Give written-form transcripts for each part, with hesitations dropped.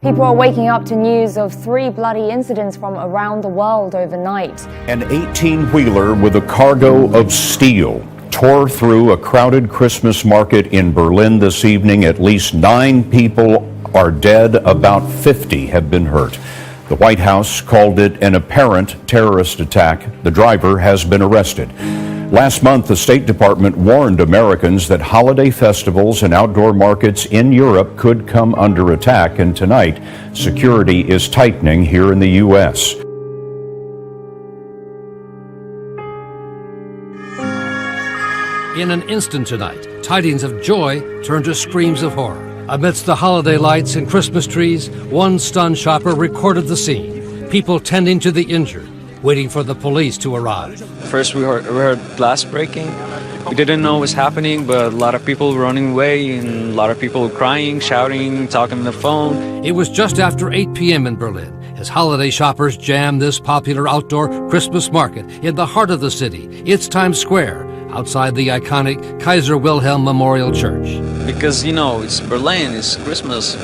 People are waking up to news of 3 bloody incidents from around the world overnight. An 18-wheeler with a cargo of steel tore through a crowded Christmas market in Berlin this evening. At least 9 people are dead. About 50 have been hurt. The White House called it an apparent terrorist attack. The driver has been arrested. Last month, the State Department warned Americans that holiday festivals and outdoor markets in Europe could come under attack, and tonight, security is tightening here in the U.S. In an instant tonight, tidings of joy turn to screams of horror. Amidst the holiday lights and Christmas trees, one stunned shopper recorded the scene. People tending to the injured, waiting for the police to arrive. First we heard glass breaking. We didn't know what was happening, but a lot of people running away and a lot of people crying, shouting, talking on the phone. It was just after 8 p.m. in Berlin as holiday shoppers jammed this popular outdoor Christmas market in the heart of the city. It's Times Square, outside the iconic Kaiser Wilhelm Memorial Church. Because, you know, it's Berlin, it's Christmas.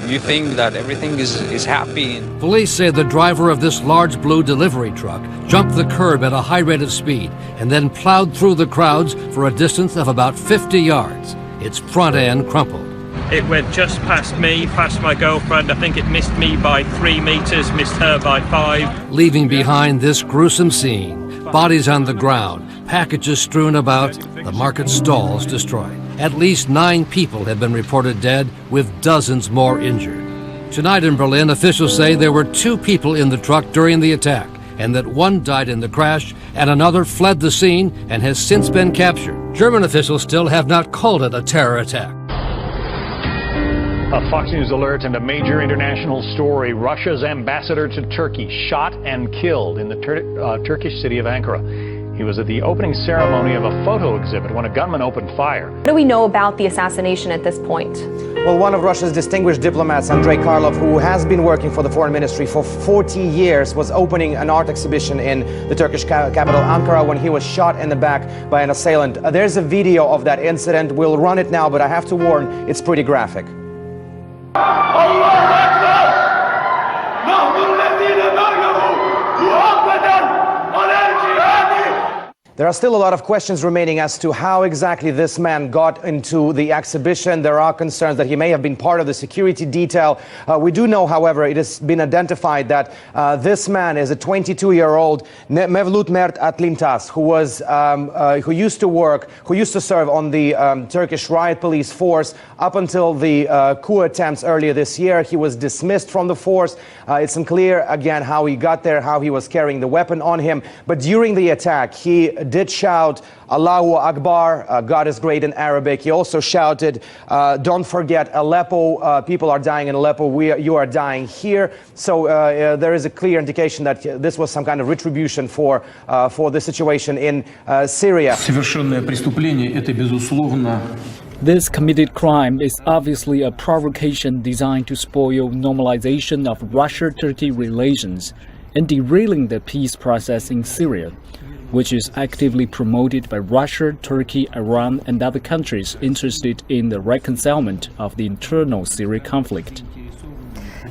You think that everything is happy. Police say the driver of this large blue delivery truck jumped the curb at a high rate of speed and then plowed through the crowds for a distance of about 50 yards. Its front end crumpled. It went just past me, past my girlfriend. I think it missed me by 3 meters, missed her by 5. Leaving behind this gruesome scene, bodies on the ground, packages strewn about, the market stalls destroyed. At least 9 people have been reported dead, with dozens more injured. Tonight in Berlin, officials say there were 2 people in the truck during the attack, and that one died in the crash, and another fled the scene and has since been captured. German officials still have not called it a terror attack. A Fox News alert and a major international story. Russia's ambassador to Turkey shot and killed in the Turkish city of Ankara. He was at the opening ceremony of a photo exhibit when a gunman opened fire. What do we know about the assassination at this point? Well, one of Russia's distinguished diplomats, Andrei Karlov, who has been working for the foreign ministry for 40 years, was opening an art exhibition in the Turkish capital, Ankara, when he was shot in the back by an assailant. There's a video of that incident. We'll run it now, but I have to warn, it's pretty graphic. There are still a lot of questions remaining as to how exactly this man got into the exhibition. There are concerns that he may have been part of the security detail. We do know, however, it has been identified that this man is a 22-year-old Mevlut Mert Atlintas, who used to serve on the Turkish riot police force up until the coup attempts earlier this year. He was dismissed from the force. It's unclear, again, how he got there, how he was carrying the weapon on him. But during the attack, he did shout, Allahu Akbar, God is great in Arabic. He also shouted, don't forget Aleppo, people are dying in Aleppo, you are dying here. So there is a clear indication that this was some kind of retribution for the situation in Syria. This committed crime is obviously a provocation designed to spoil normalization of Russia-Turkey relations and derailing the peace process in Syria, which is actively promoted by Russia, Turkey, Iran, and other countries interested in the reconcilement of the internal Syrian conflict.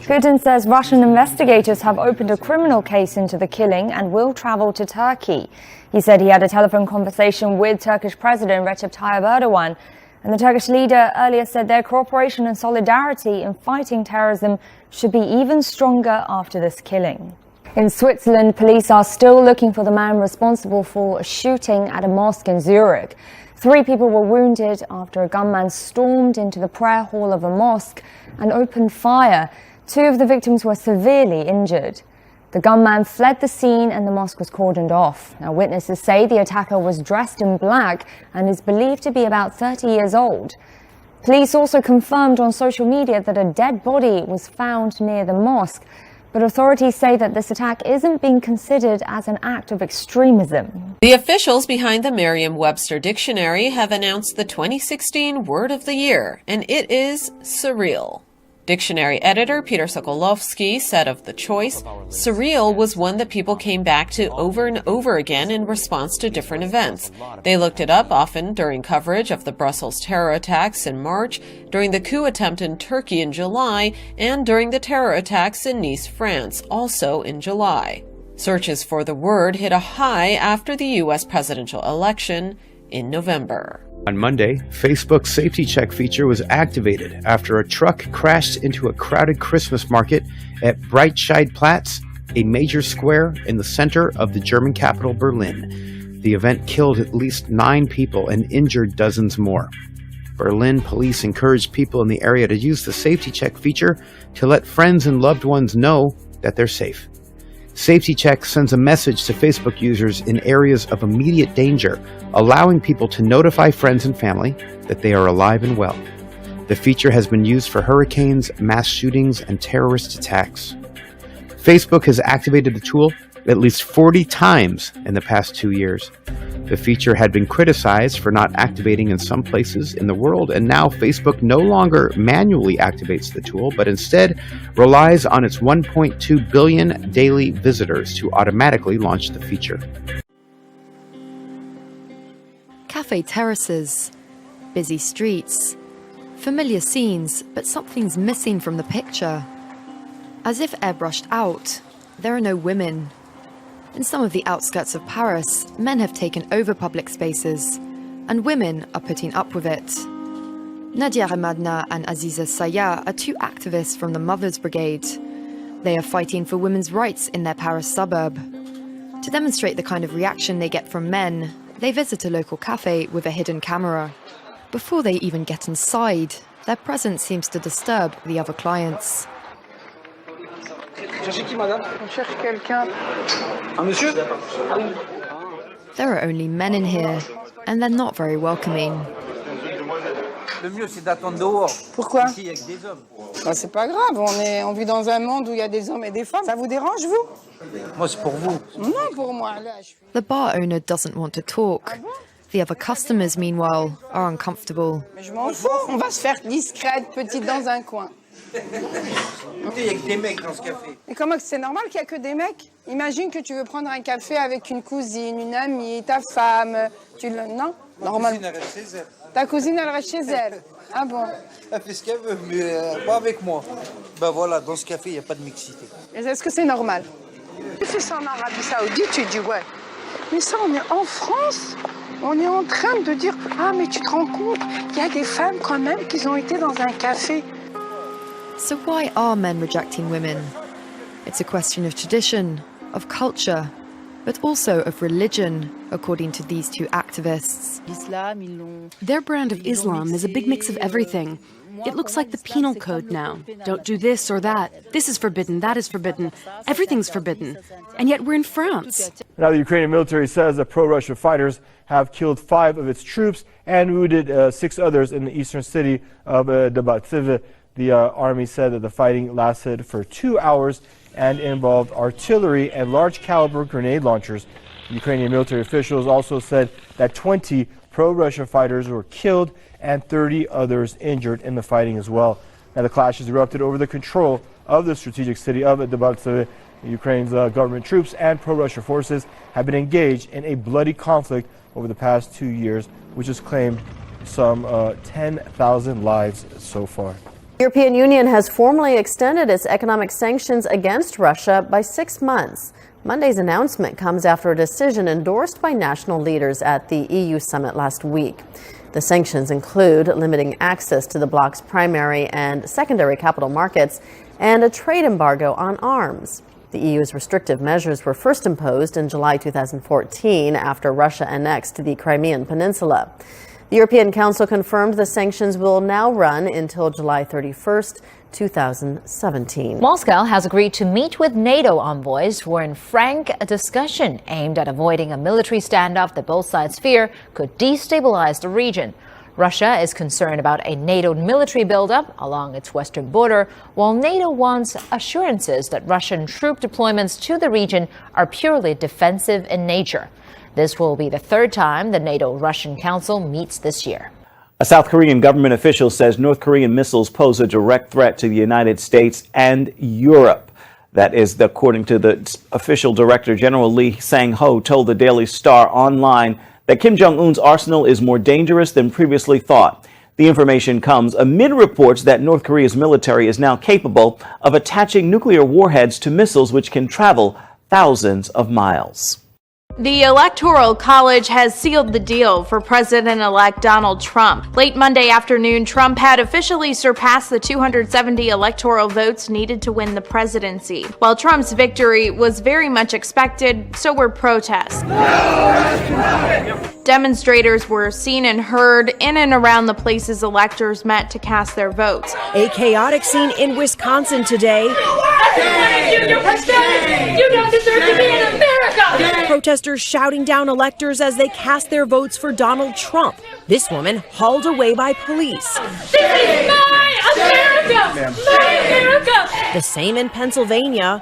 Putin says Russian investigators have opened a criminal case into the killing and will travel to Turkey. He said he had a telephone conversation with Turkish President Recep Tayyip Erdogan, and the Turkish leader earlier said their cooperation and solidarity in fighting terrorism should be even stronger after this killing. In Switzerland, police are still looking for the man responsible for a shooting at a mosque in Zurich. 3 people were wounded after a gunman stormed into the prayer hall of a mosque and opened fire. 2 of the victims were severely injured. The gunman fled the scene and the mosque was cordoned off. Now, witnesses say the attacker was dressed in black and is believed to be about 30 years old. Police also confirmed on social media that a dead body was found near the mosque. But authorities say that this attack isn't being considered as an act of extremism. The officials behind the Merriam-Webster dictionary have announced the 2016 word of the year, and it is surreal. Dictionary editor Peter Sokolovsky said of the choice, surreal was one that people came back to over and over again in response to different events. They looked it up often during coverage of the Brussels terror attacks in March, during the coup attempt in Turkey in July, and during the terror attacks in Nice, France, also in July. Searches for the word hit a high after the U.S. presidential election in November. On Monday, Facebook's safety check feature was activated after a truck crashed into a crowded Christmas market at Breitscheidplatz, a major square in the center of the German capital Berlin. The event killed at least 9 people and injured dozens more. Berlin police encouraged people in the area to use the safety check feature to let friends and loved ones know that they're safe. Safety Check sends a message to Facebook users in areas of immediate danger, allowing people to notify friends and family that they are alive and well. The feature has been used for hurricanes, mass shootings, and terrorist attacks. Facebook has activated the tool at least 40 times in the past 2 years. The feature had been criticized for not activating in some places in the world, and now Facebook no longer manually activates the tool, but instead relies on its 1.2 billion daily visitors to automatically launch the feature. Cafe terraces, busy streets, familiar scenes, but something's missing from the picture. As if airbrushed out, there are no women. In some of the outskirts of Paris, men have taken over public spaces, and women are putting up with it. Nadia Ramadna and Aziza Saya are 2 activists from the Mothers Brigade. They are fighting for women's rights in their Paris suburb. To demonstrate the kind of reaction they get from men, they visit a local cafe with a hidden camera. Before they even get inside, their presence seems to disturb the other clients. There are only men in here, and they're not very welcoming. Pourquoi? C'est pas grave, on vit dans un monde où il y a des hommes et des femmes. Ça vous dérange, vous? Moi, c'est pour vous. Non, pour moi. The bar owner doesn't want to talk. The other customers, meanwhile, are uncomfortable. Mais je m'en fous, on va se faire discrète, petite dans un coin. Il y a que des mecs dans ce café. Et comment c'est normal qu'il n'y a que des mecs? Imagine que tu veux prendre un café avec une cousine, une amie, ta femme. Non, normal. Ta cousine, elle reste chez elle. Ah bon? Elle fait ce qu'elle veut, mais pas avec moi. Ben voilà, dans ce café, il n'y a pas de mixité. Est-ce que c'est normal? Tu fais ça en Arabie Saoudite, tu dis ouais. Mais ça, on est en France. On est en train de dire, ah mais tu te rends compte qu'il y a des femmes quand même qui ont été dans un café. So why are men rejecting women? It's a question of tradition, of culture, but also of religion, according to these 2 activists. Their brand of Islam is a big mix of everything. It looks like the penal code now. Don't do this or that. This is forbidden, that is forbidden. Everything's forbidden. And yet we're in France. Now the Ukrainian military says that pro-Russia fighters have killed 5 of its troops and wounded 6 others in the eastern city of Debaltseve. The army said that the fighting lasted for 2 hours and involved artillery and large-caliber grenade launchers. Ukrainian military officials also said that 20 pro-Russia fighters were killed and 30 others injured in the fighting as well. Now the clashes erupted over the control of the strategic city of Debaltseve. Ukraine's government troops and pro-Russia forces have been engaged in a bloody conflict over the past 2 years, which has claimed some 10,000 lives so far. The European Union has formally extended its economic sanctions against Russia by 6 months. Monday's announcement comes after a decision endorsed by national leaders at the EU summit last week. The sanctions include limiting access to the bloc's primary and secondary capital markets and a trade embargo on arms. The EU's restrictive measures were first imposed in July 2014 after Russia annexed the Crimean Peninsula. The European Council confirmed the sanctions will now run until July 31st, 2017. Moscow has agreed to meet with NATO envoys for a frank discussion aimed at avoiding a military standoff that both sides fear could destabilize the region. Russia is concerned about a NATO military buildup along its western border, while NATO wants assurances that Russian troop deployments to the region are purely defensive in nature. This will be the 3rd time the NATO-Russian Council meets this year. A South Korean government official says North Korean missiles pose a direct threat to the United States and Europe. That is, according to the official director, General Lee Sang-ho told the Daily Star online that Kim Jong-un's arsenal is more dangerous than previously thought. The information comes amid reports that North Korea's military is now capable of attaching nuclear warheads to missiles which can travel thousands of miles. The Electoral College has sealed the deal for President-elect Donald Trump. Late Monday afternoon, Trump had officially surpassed the 270 electoral votes needed to win the presidency. While Trump's victory was very much expected, so were protests. Demonstrators were seen and heard in and around the places electors met to cast their votes. A chaotic scene in Wisconsin today. You don't deserve to be in America! Protesters shouting down electors as they cast their votes for Donald Trump. This woman hauled away by police. This is my America! My America! The same in Pennsylvania.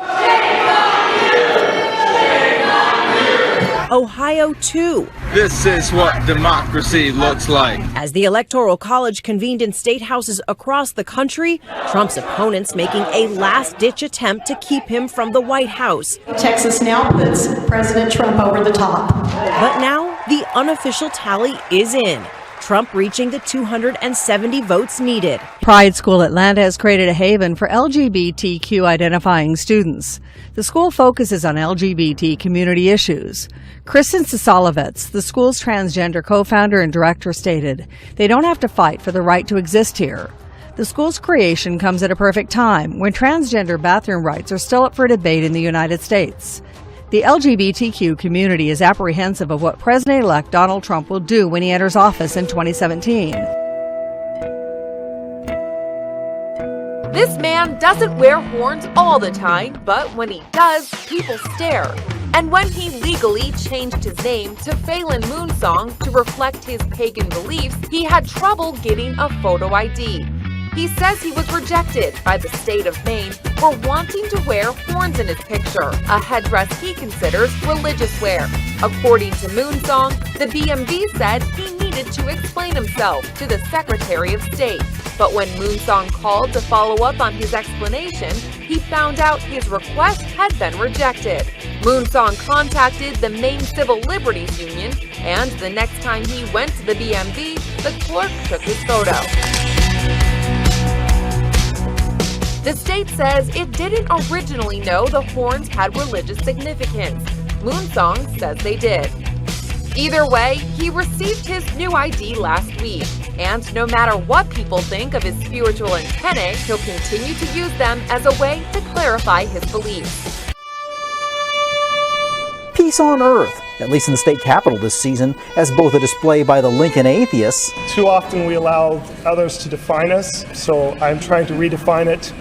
Ohio, too. This is what democracy looks like. As the Electoral College convened in state houses across the country, Trump's opponents making a last-ditch attempt to keep him from the White House. Texas now puts President Trump over the top. But now the unofficial tally is in. Trump reaching the 270 votes needed. Pride School Atlanta has created a haven for LGBTQ identifying students. The school focuses on LGBT community issues. Kristen Sasalovitz, the school's transgender co-founder and director, stated, "They don't have to fight for the right to exist here." The school's creation comes at a perfect time when transgender bathroom rights are still up for debate in the United States. The LGBTQ community is apprehensive of what President-elect Donald Trump will do when he enters office in 2017. This man doesn't wear horns all the time, but when he does, people stare. And when he legally changed his name to Phelan Moonsong to reflect his pagan beliefs, he had trouble getting a photo ID. He says he was rejected by the state of Maine for wanting to wear horns in his picture, a headdress he considers religious wear. According to Moonsong, the BMV said he needed to explain himself to the Secretary of State. But when Moonsong called to follow up on his explanation, he found out his request had been rejected. Moonsong contacted the Maine Civil Liberties Union, and the next time he went to the BMV, the clerk took his photo. The state says it didn't originally know the horns had religious significance. Moonsong says they did. Either way, he received his new ID last week, and no matter what people think of his spiritual antennae, he'll continue to use them as a way to clarify his beliefs. Peace on earth, at least in the state capitol this season, as both a display by the Lincoln atheists. Too often we allow others to define us, so I'm trying to redefine it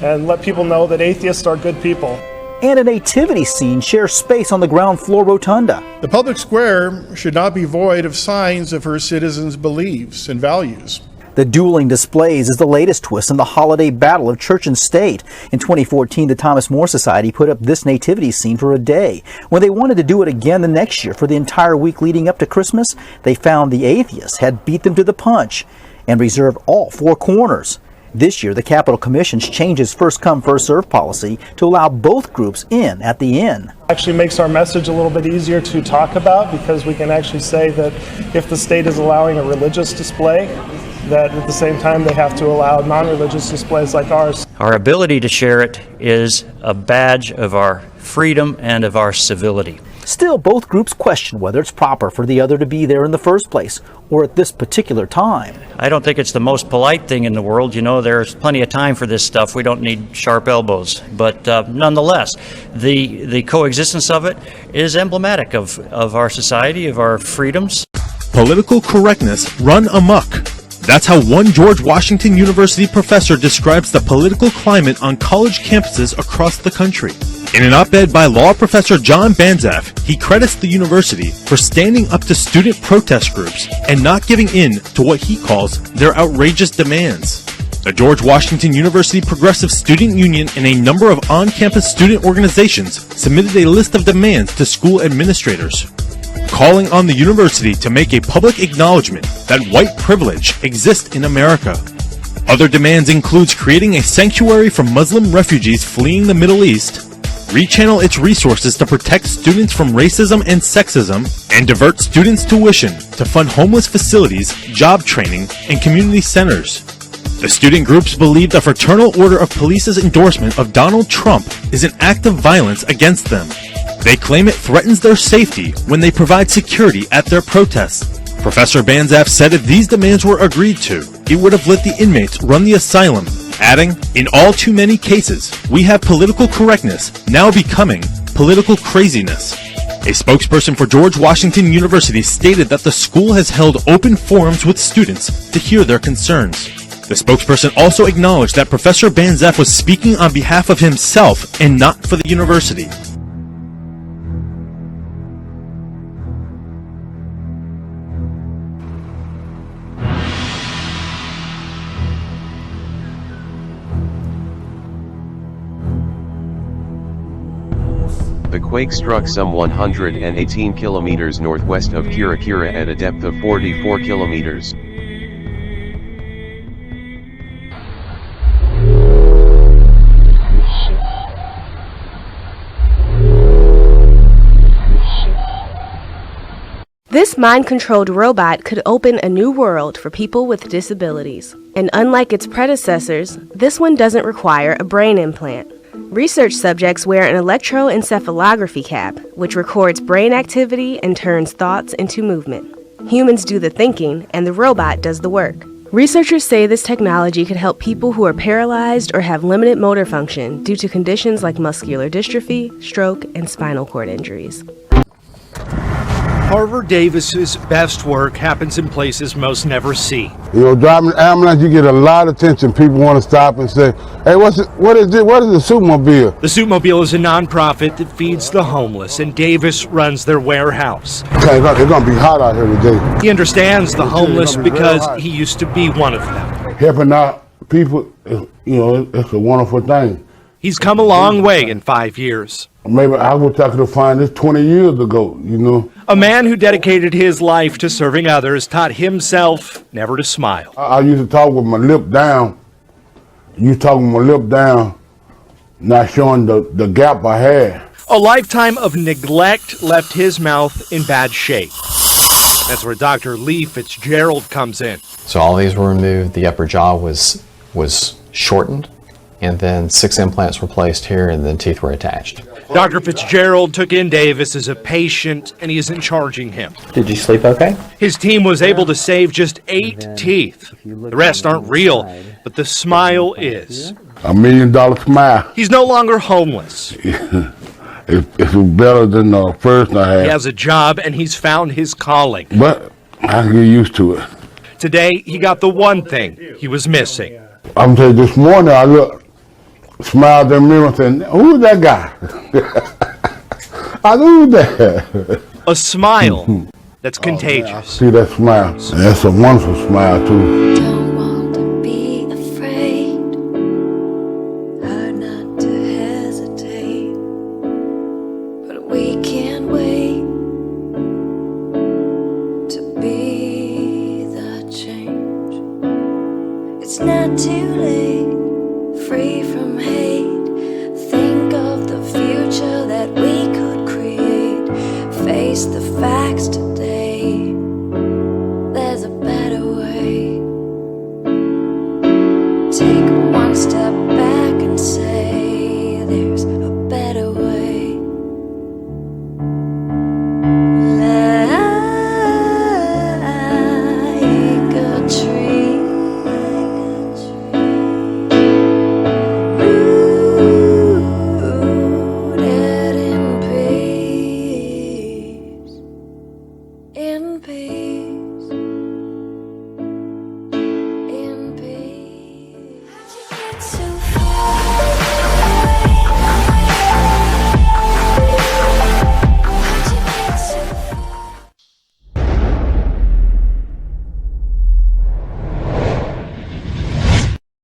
and let people know that atheists are good people. And a nativity scene shares space on the ground floor rotunda. The public square should not be void of signs of her citizens' beliefs and values. The dueling displays is the latest twist in the holiday battle of church and state. In 2014, the Thomas More Society put up this nativity scene for a day. When they wanted to do it again the next year for the entire week leading up to Christmas, they found the atheists had beat them to the punch and reserved all four corners. This year, the Capitol Commission's changed its first-come, first-served policy to allow both groups in at the inn. Actually makes our message a little bit easier to talk about because we can actually say that if the state is allowing a religious display, that at the same time they have to allow non-religious displays like ours. Our ability to share it is a badge of our freedom and of our civility. Still, both groups question whether it's proper for the other to be there in the first place, or at this particular time. I don't think it's the most polite thing in the world. You know, there's plenty of time for this stuff. We don't need sharp elbows. But nonetheless, the coexistence of it is emblematic of our society, of our freedoms. Political correctness run amok. That's how one George Washington University professor describes the political climate on college campuses across the country. In an op-ed by law professor John Banzaf, he credits the university for standing up to student protest groups and not giving in to what he calls their outrageous demands. The George Washington University Progressive Student Union and a number of on-campus student organizations submitted a list of demands to school administrators. calling on the university to make a public acknowledgement that white privilege exists in America. Other demands includes creating a sanctuary for Muslim refugees fleeing the Middle East, rechannel its resources to protect students from racism and sexism, and divert students' tuition to fund homeless facilities, job training, and community centers. The student groups believe the Fraternal Order of Police's endorsement of Donald Trump is an act of violence against them. They claim it threatens their safety when they provide security at their protests. Professor Banzaf said if these demands were agreed to, it would have let the inmates run the asylum, adding, "In all too many cases, we have political correctness now becoming political craziness." A spokesperson for George Washington University stated that the school has held open forums with students to hear their concerns. The spokesperson also acknowledged that Professor Banzaf was speaking on behalf of himself and not for the university. The quake struck some 118 kilometers northwest of Kirakira at a depth of 44 kilometers. This mind-controlled robot could open a new world for people with disabilities. And unlike its predecessors, this one doesn't require a brain implant. Research subjects wear an electroencephalography cap, which records brain activity and turns thoughts into movement. Humans do the thinking, and the robot does the work. Researchers say this technology could help people who are paralyzed or have limited motor function due to conditions like muscular dystrophy, stroke, and spinal cord injuries. Harvard Davis's best work happens in places most never see. You know, driving an ambulance, you get a lot of attention. People want to stop and say, "Hey, what is this? What is the Suitmobile?" The Suitmobile is a nonprofit that feeds the homeless, and Davis runs their warehouse. Okay, it's going to be hot out here today. He understands the homeless because he used to be one of them. Helping out people, you know, it's a wonderful thing. He's come a long way in 5 years. Maybe I wish I could have found this 20 years ago, you know. A man who dedicated his life to serving others taught himself never to smile. I used to talk with my lip down. Not showing the gap I had. A lifetime of neglect left his mouth in bad shape. That's where Dr. Lee Fitzgerald comes in. So all these were removed, the upper jaw was shortened, and then 6 implants were placed here, and then teeth were attached. Dr. Fitzgerald took in Davis as a patient, and he isn't charging him. Did you sleep okay? His team was able to save just 8 teeth. The rest aren't real, but the smile is. $1 million smile. He's no longer homeless. It's better than the first I had. He has a job, and he's found his calling. But I can get used to it. Today, he got the one thing he was missing. I'm telling you, this morning I smiled in the mirror and said, "Who's that guy?" I knew that. A smile that's contagious. I see that smile. That's a wonderful smile, too. Don't want to be afraid. Hard not to hesitate. But we can't wait to be the change. It's not too late. Free from hate, think of the future that we could create. Face the facts today, there's a better way. Take one step back and say there's a better way. Like a tree. In peace.